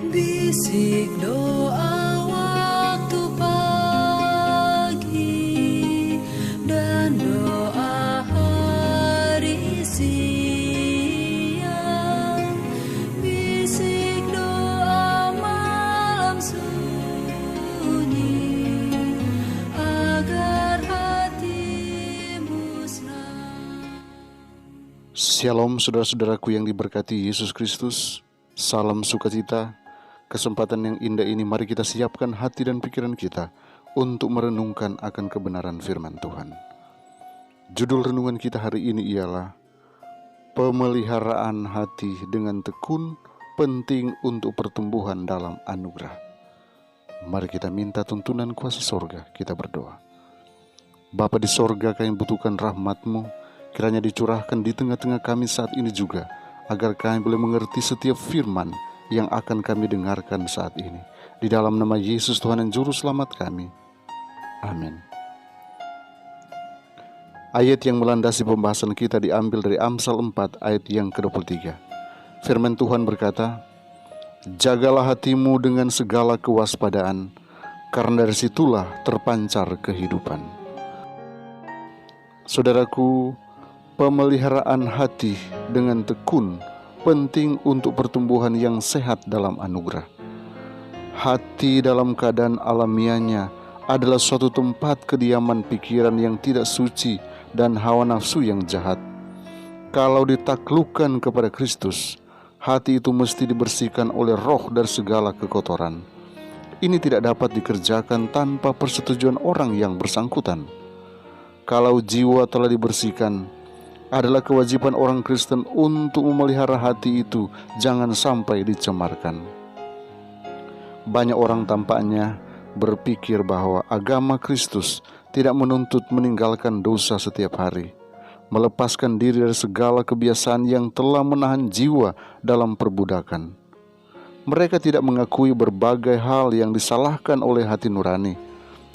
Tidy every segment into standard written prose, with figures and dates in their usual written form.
Bisik doa waktu pagi dan doa hari siang, bisik doa malam sunyi agar hatimu senang. Shalom saudara-saudaraku yang diberkati Yesus Kristus. Salam sukacita. Kesempatan yang indah ini mari kita siapkan hati dan pikiran kita untuk merenungkan akan kebenaran firman Tuhan. Judul renungan kita hari ini ialah Pemeliharaan hati dengan tekun penting untuk pertumbuhan dalam anugerah. Mari kita minta tuntunan kuasa sorga, kita berdoa. Bapa di sorga, kami butuhkan rahmat-Mu, kiranya dicurahkan di tengah-tengah kami saat ini juga, agar kami boleh mengerti setiap firman yang akan kami dengarkan saat ini. Di dalam nama Yesus Tuhan dan Juru Selamat kami. Amin. Ayat yang melandasi pembahasan kita diambil dari Amsal 4 ayat yang ke-23. Firman Tuhan berkata, "Jagalah hatimu dengan segala kewaspadaan, karena dari situlah terpancar kehidupan." Saudaraku, pemeliharaan hati dengan tekun penting untuk pertumbuhan yang sehat dalam anugerah. Hati dalam keadaan alamiahnya adalah suatu tempat kediaman pikiran yang tidak suci dan hawa nafsu yang jahat. Kalau ditaklukkan kepada Kristus, hati itu mesti dibersihkan oleh Roh dari segala kekotoran. Ini tidak dapat dikerjakan tanpa persetujuan orang yang bersangkutan. Kalau jiwa telah dibersihkan, adalah kewajiban orang Kristen untuk memelihara hati itu jangan sampai dicemarkan. Banyak orang tampaknya berpikir bahwa agama Kristus tidak menuntut meninggalkan dosa setiap hari, melepaskan diri dari segala kebiasaan yang telah menahan jiwa dalam perbudakan. Mereka tidak mengakui berbagai hal yang disalahkan oleh hati nurani,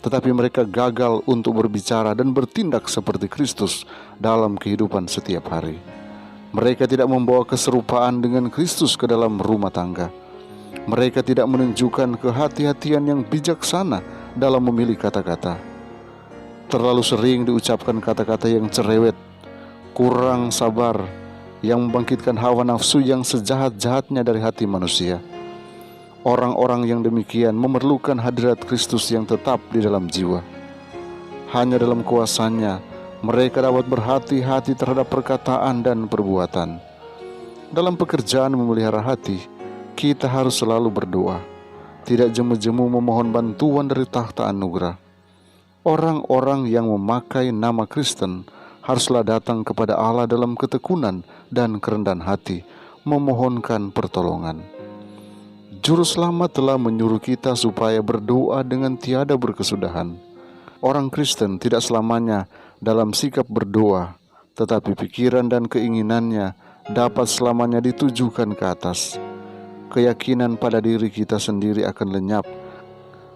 tetapi mereka gagal untuk berbicara dan bertindak seperti Kristus dalam kehidupan setiap hari. Mereka tidak membawa keserupaan dengan Kristus ke dalam rumah tangga. Mereka tidak menunjukkan kehati-hatian yang bijaksana dalam memilih kata-kata. Terlalu sering diucapkan kata-kata yang cerewet, kurang sabar, yang membangkitkan hawa nafsu yang sejahat-jahatnya dari hati manusia. Orang-orang yang demikian memerlukan hadirat Kristus yang tetap di dalam jiwa. Hanya dalam kuasa-Nya mereka dapat berhati-hati terhadap perkataan dan perbuatan. Dalam pekerjaan memelihara hati, kita harus selalu berdoa, tidak jemu-jemu memohon bantuan dari takhta anugerah. Orang-orang yang memakai nama Kristen haruslah datang kepada Allah dalam ketekunan dan kerendahan hati, memohonkan pertolongan. Juru Selamat telah menyuruh kita supaya berdoa dengan tiada berkesudahan. Orang Kristen tidak selamanya dalam sikap berdoa, tetapi pikiran dan keinginannya dapat selamanya ditujukan ke atas. Keyakinan pada diri kita sendiri akan lenyap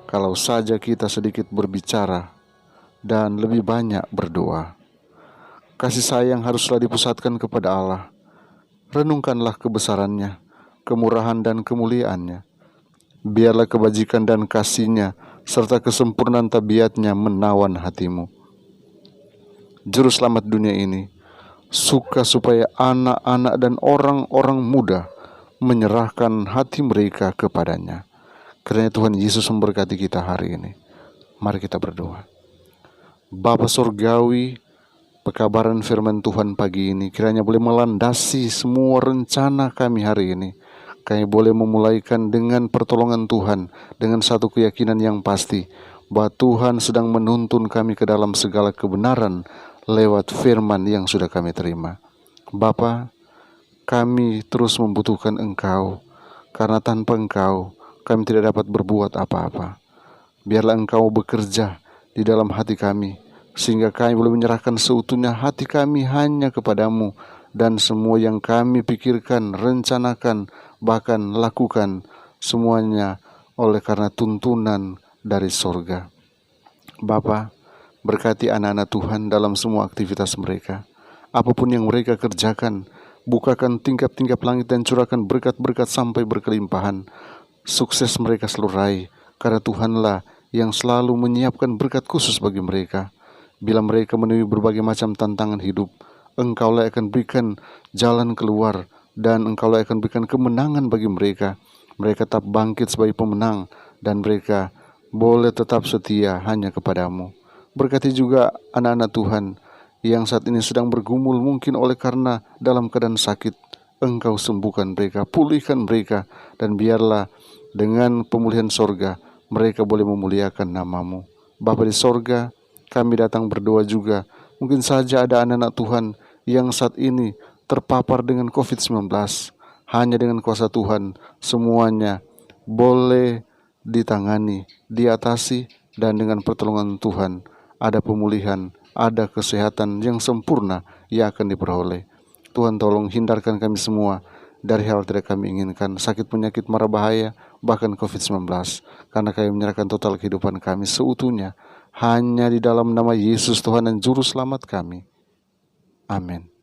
kalau saja kita sedikit berbicara dan lebih banyak berdoa. Kasih sayang haruslah dipusatkan kepada Allah. Renungkanlah kebesaran-Nya, kemurahan dan kemuliaan-Nya. Biarlah kebajikan dan kasih-Nya serta kesempurnaan tabiat-Nya menawan hatimu. Juru Selamat dunia ini suka supaya anak-anak dan orang-orang muda menyerahkan hati mereka kepada-Nya. Kiranya Tuhan Yesus memberkati kita hari ini. Mari kita berdoa. Bapa Surgawi, pekabaran firman Tuhan pagi ini kiranya boleh melandasi semua rencana kami hari ini. Kami boleh memulaikan dengan pertolongan Tuhan, dengan satu keyakinan yang pasti, bahwa Tuhan sedang menuntun kami ke dalam segala kebenaran lewat firman yang sudah kami terima. Bapa, kami terus membutuhkan Engkau, karena tanpa Engkau kami tidak dapat berbuat apa-apa. Biarlah Engkau bekerja di dalam hati kami, sehingga kami boleh menyerahkan seutuhnya hati kami hanya kepadamu, dan semua yang kami pikirkan, rencanakan, bahkan lakukan, semuanya oleh karena tuntunan dari sorga. Bapa, berkati anak-anak Tuhan dalam semua aktivitas mereka. Apapun yang mereka kerjakan, bukakan tingkap-tingkap langit dan curahkan berkat-berkat sampai berkelimpahan. sukses mereka selalu raih, karena Tuhanlah yang selalu menyiapkan berkat khusus bagi mereka. Bila mereka menemui berbagai macam tantangan hidup, Engkaulah akan berikan jalan keluar, dan Engkaulah akan berikan kemenangan bagi mereka. Mereka tetap bangkit sebagai pemenang, dan mereka boleh tetap setia hanya kepadamu. Berkati juga anak-anak Tuhan yang saat ini sedang bergumul, mungkin oleh karena dalam keadaan sakit. Engkau sembuhkan mereka, pulihkan mereka, dan biarlah dengan pemulihan sorga mereka boleh memuliakan namamu. Bapa di sorga, kami datang berdoa juga. Mungkin saja ada anak-anak Tuhan yang saat ini terpapar dengan COVID-19. Hanya dengan kuasa Tuhan semuanya boleh ditangani, diatasi, dan dengan pertolongan Tuhan ada pemulihan, ada kesehatan yang sempurna yang akan diperoleh. Tuhan, tolong hindarkan kami semua dari hal tidak kami inginkan, sakit penyakit mara bahaya, bahkan COVID-19. Karena kami menyerahkan total kehidupan kami seutuhnya hanya di dalam nama Yesus Tuhan dan Juru Selamat kami. Amin.